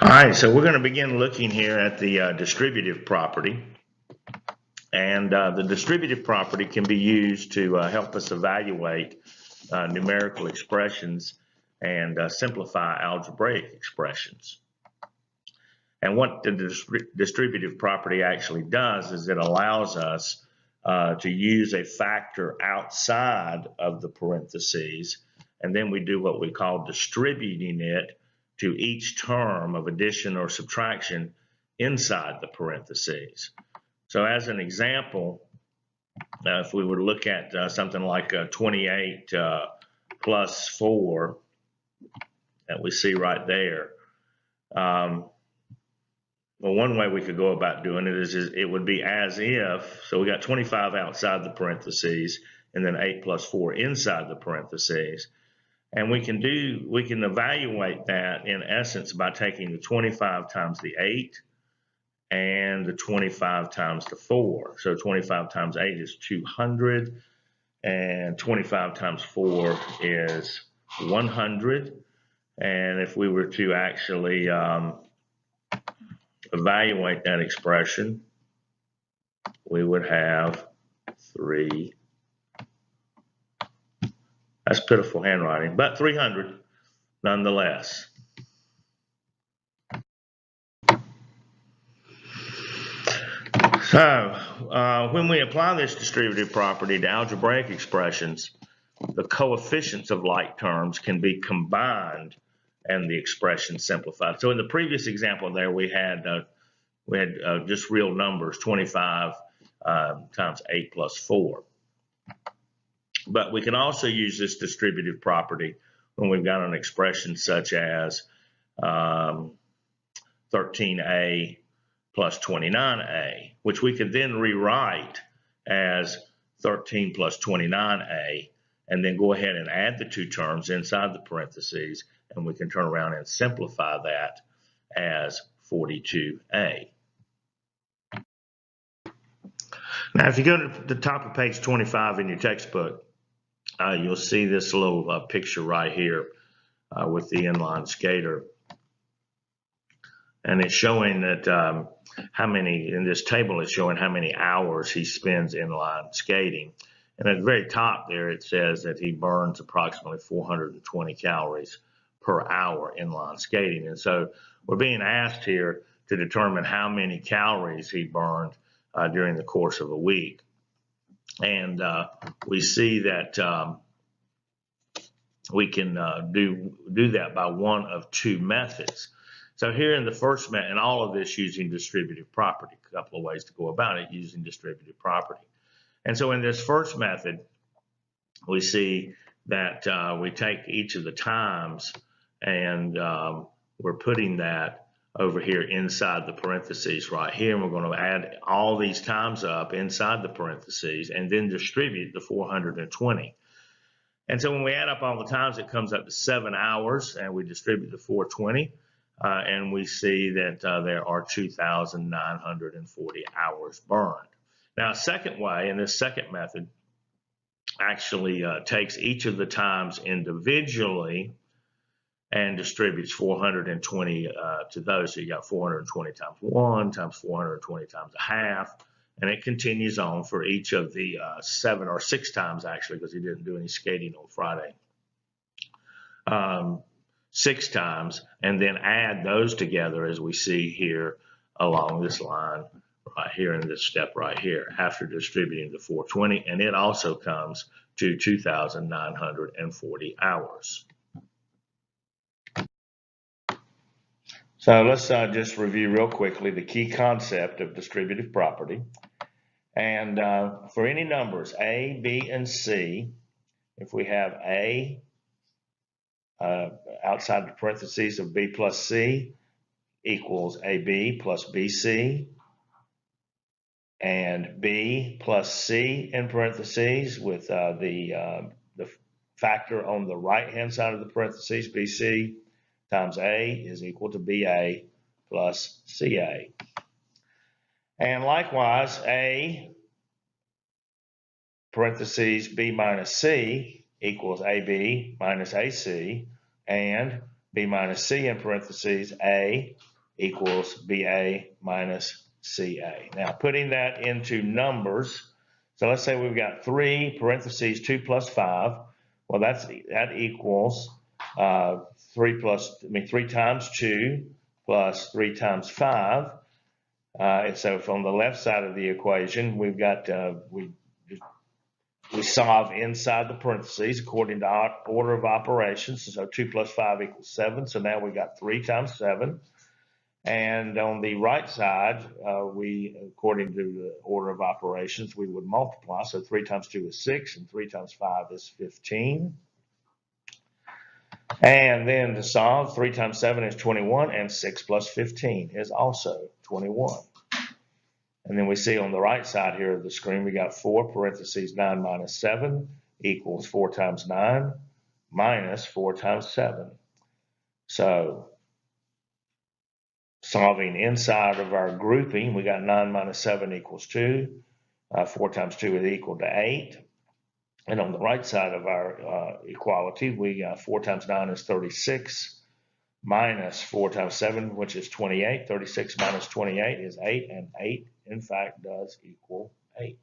All right, so we're going to begin looking here at the distributive property. And the distributive property can be used to help us evaluate numerical expressions and simplify algebraic expressions. And what the distributive property actually does is it allows us to use a factor outside of the parentheses, and then we do what we call distributing it to each term of addition or subtraction inside the parentheses. So as an example, if we were to look at something like 28 plus 4 that we see right there, well, one way we could go about doing it is it would be as if, so we got 25 outside the parentheses and then 8 plus 4 inside the parentheses. And we can evaluate that in essence by taking the 25 times the 8 and the 25 times the 4. So 25 times 8 is 200, and 25 times 4 is 100. And if we were to actually evaluate that expression, we would have 3. That's pitiful handwriting, but 300 nonetheless. So when we apply this distributive property to algebraic expressions, the coefficients of like terms can be combined and the expression simplified. So in the previous example there, we had just real numbers, 25 times 8 plus 4. But we can also use this distributive property when we've got an expression such as 13a plus 29a, which we could then rewrite as 13 plus 29a, and then go ahead and add the two terms inside the parentheses, and we can turn around and simplify that as 42a. Now, if you go to the top of page 25 in your textbook, you'll see this little picture right here with the inline skater. And it's showing that in this table, it's showing how many hours he spends inline skating. And at the very top there, it says that he burns approximately 420 calories per hour inline skating. And so we're being asked here to determine how many calories he burned during the course of a week. And we see that we can do that by one of two methods. So here in the first method, and all of this using distributive property, a couple of ways to go about it using distributive property. And so in this first method, we see that we take each of the times and we're putting that over here inside the parentheses right here, and we're going to add all these times up inside the parentheses and then distribute the 420. And so when we add up all the times, it comes up to 7 hours, and we distribute the 420, and we see that there are 2,940 hours burned. Now, a second way, and this second method actually takes each of the times individually and distributes 420 to those. So you got 420 times 1 times 420 times a half, and it continues on for each of the 7 or 6 times actually, because he didn't do any skating on Friday. 6 times, and then add those together as we see here along this line right here in this step right here after distributing the 420, and it also comes to 2,940 hours. So let's just review real quickly the key concept of distributive property. And for any numbers A, B, and C, if we have A outside the parentheses of B plus C equals AB plus BC, and B plus C in parentheses with the factor on the right-hand side of the parentheses, BC, times A is equal to BA plus CA. And likewise, A parentheses B minus C equals AB minus AC, and B minus C in parentheses A equals BA minus CA. Now, putting that into numbers, so let's say we've got 3 parentheses 2 plus 5. Well, that equals 3 times 2 plus 3 times 5. And so from the left side of the equation, we've got we solve inside the parentheses according to our order of operations. So 2 plus 5 equals 7. So now we've got 3 times 7. And on the right side, according to the order of operations, we would multiply. So 3 times 2 is 6, and 3 times 5 is 15. And then to solve, 3 times 7 is 21, and 6 plus 15 is also 21. And then we see on the right side here of the screen, we got 4 parentheses 9 minus 7 equals 4 times 9 minus 4 times 7. So solving inside of our grouping, we got 9 minus 7 equals 2. 4 times 2 is equal to 8. And on the right side of our equality, we 4 times 9 is 36 minus 4 times 7, which is 28. 36 minus 28 is 8, and 8, in fact, does equal 8.